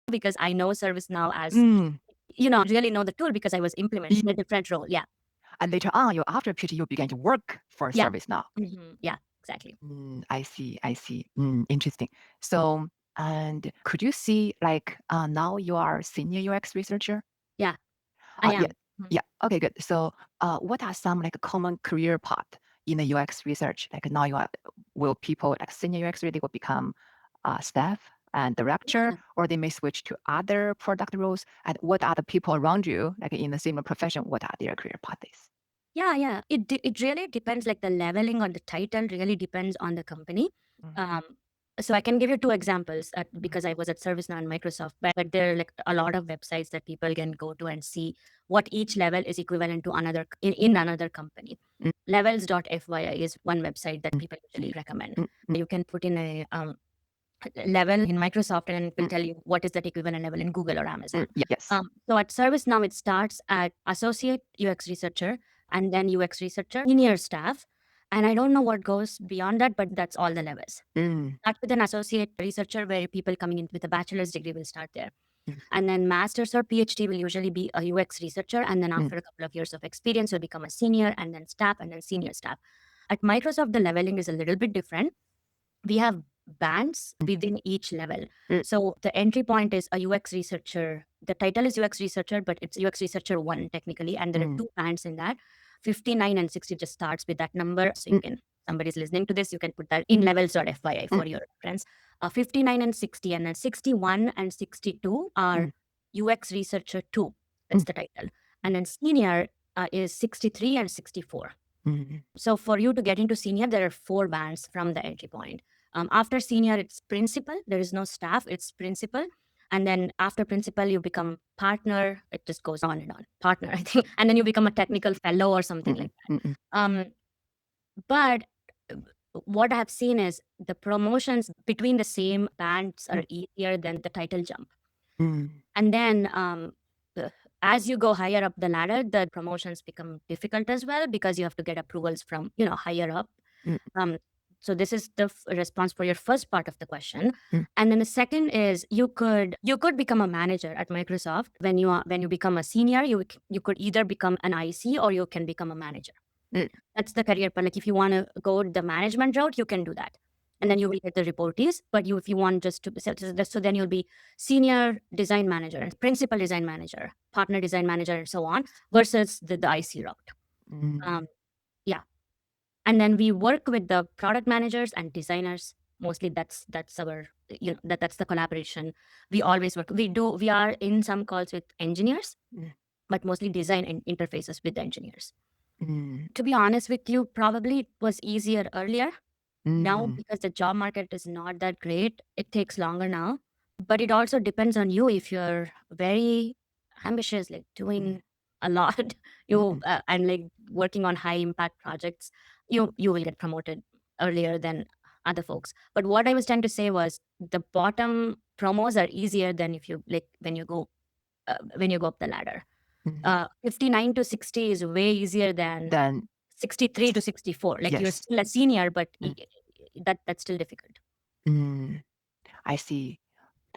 because I know ServiceNow as, Mm. really know the tool because I was implementing in a different role. Yeah. And later on, you after PhD, you began to work for Yeah. ServiceNow. Yeah, exactly. I see. I see. Interesting. So, and could you see like now you are senior UX researcher? Yeah, I Yeah. am. Mhm. Yeah. Okay. Good. So, what are some like common career path in the UX research? Like now you are, will people like senior UX really will become staff and director, Yeah. or they may switch to other product roles? And what are the people around you, like in the similar profession? What are their career paths? Yeah. It really depends, like the leveling or the title really depends on the company. Mm, Um, so I can give you two examples mm, because I was at ServiceNow and Microsoft, but there are like a lot of websites that people can go to and see what each level is equivalent to another in another company. mm, Levels.fyi is one website that mm, people usually recommend. mm, mm, You can put in a level in Microsoft and it will mm, tell you what is that equivalent level in Google or Amazon. yes. So at ServiceNow, it starts at associate UX researcher and then UX researcher, senior staff. And I don't know what goes beyond that, but that's all the levels. Mm, Start with an associate researcher where people coming in with a bachelor's degree will start there. mm, And then master's or PhD will usually be a UX researcher. And then mm, after a couple of years of experience, you'll become a senior and then staff and then senior staff. At Microsoft, the leveling is a little bit different. We have bands mm, within each level. mm, So the entry point is a UX researcher. The title is UX researcher, but it's UX researcher one technically. And there are mm, two bands in that. 59 and 60 just starts with that number. So you mm, can, somebody's listening to this, you can put that in levels.fyi mm, for your reference. 59 and 60, and then 61 and 62 are mm, UX researcher two. mm, That's the title. And then senior is 63 and 64. mm, So for you to get into senior, there are four bands from the entry point. After senior, it's principal. There is no staff. It's principal. And then after principal, you become partner. It just goes on and on. Partner, I think. And then you become a technical fellow or something mm, like mm, mm, that. But what I have seen is the promotions between the same bands are mm, easier than the title jump. mm, And then uh, as you go higher up the ladder, the promotions become difficult as well because you have to get approvals from, higher up. mm, Um, so this is the response for your first part of the question, mm, and then the second is you could become a manager at Microsoft when you become a senior. You could either become an IC or you can become a manager. mm, That's the career path. Like if you want to go the management route, you can do that. And then you will get the reportees. But if you want just to, so then you'll be senior design manager, principal design manager, partner design manager, and so on, versus the IC route. mm. Um, yeah. And then we work with the product managers and designers. Mostly that's our, that's the collaboration. We always work. We are in some calls with engineers, Mm, but mostly design and interfaces with the engineers. mm, To be honest with you, probably it was easier earlier. Now, mm, because the job market is not that great, it takes longer now. But it also depends on you. If you're very ambitious, like mm, doing a lot, you mm, and like working on high impact projects, you will get promoted earlier than other folks. But what I was trying to say was the bottom promos are easier than if you like when you go up the ladder. mm. 59 to 60 is way easier than Then 63 to 64. Like you're yes. still a senior, but Mm, that's still difficult. mm, I see.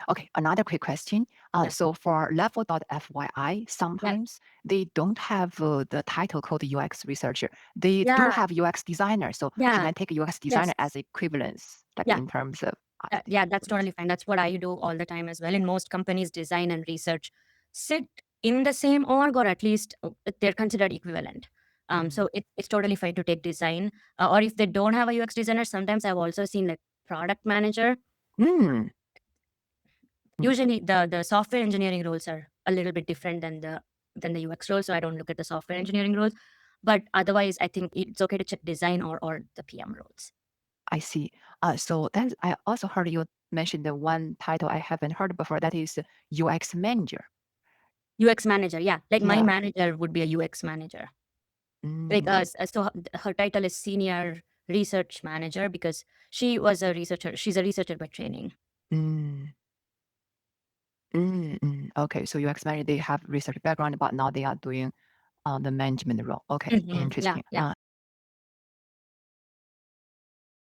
Okay, another quick question. Yeah. So for level.fyi, Yeah. sometimes they don't have the title called UX researcher. They do Yeah. have UX designer. So can Yeah. I take UX Yes. designer as equivalence, like Yeah. in terms of I think Yeah, that's equivalence? totally fine. That's what I do all the time as well. In most companies, design and research sit in the same org, or at least they're considered equivalent. Mm, So it's totally fine to take design, or if they don't have a UX designer, sometimes I've also seen like product manager. mm, mm, Usually, the software engineering roles are a little bit different than the UX role, so I don't look at the software engineering roles. But otherwise, I think it's okay to check design or the PM roles. I see. So then I also heard you mention the one title I haven't heard before. That is UX manager. UX manager, yeah, like my Yeah. manager would be a UX manager. Like Mm, so her title is senior research manager because she was a researcher. She's a researcher by training. mm. Okay, so UX manager, they have research background, but now they are doing the management role. Okay, Yeah, interesting. yeah.